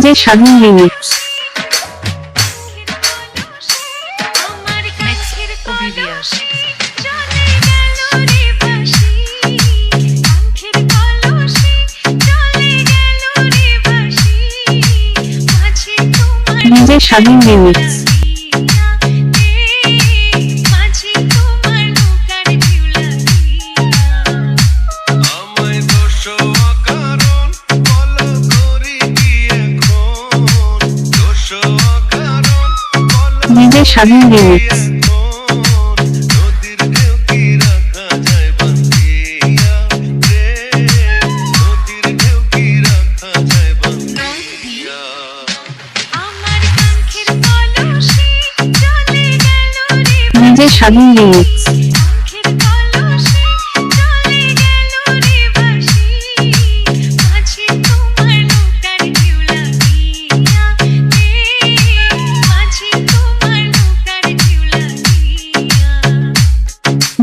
নিজের স্বাধীন লিমিক্স। নিজের স্বাধীন লিমিক্স। নিজের স্বাধীন লিমিক্স। নিজের স্বাধীন লিমিক্স।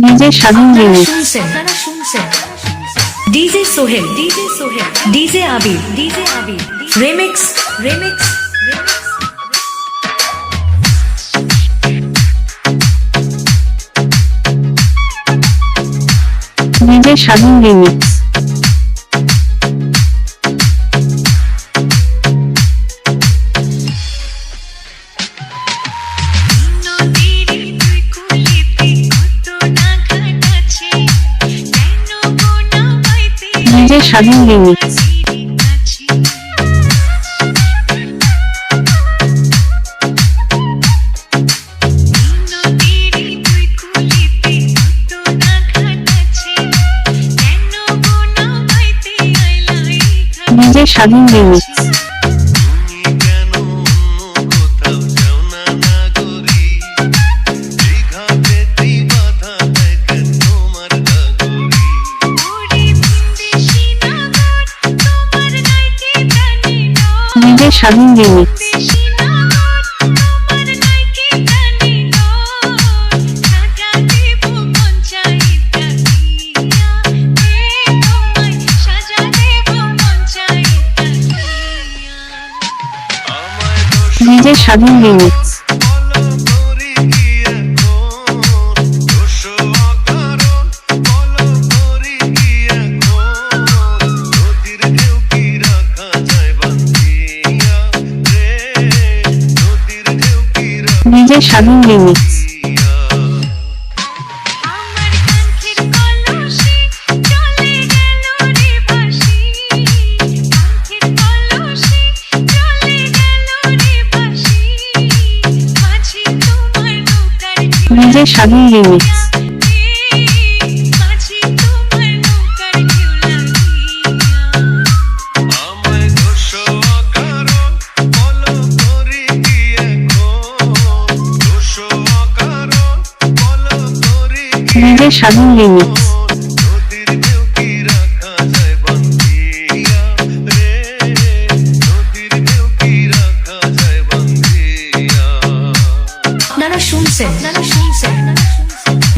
নিজের স্বাধীন remix. DJ Sohel, DJ Sohel, DJ Abir, DJ Abir, remix, remix, নিজের স্বাধীন লিমিক্স। নিজের স্বাধীন লিমিক্স। নিজের স্বাধীন লিমিক্স। নিজের স্বাধীন লিমিক্স। নিজের স্বাধীন লিমিক্স। নিজের স্বাধীন লিমিক্স। নিজের স্বাধীন লিমিক্স। নিজের স্বাধীন লিমিক্স। আপনারা শুনছেন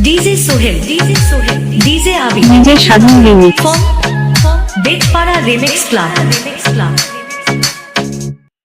DJ Sohel, DJ Sohel, DJ Abir, নিজের স্বাধীন remix. Betpara remix club, remix club.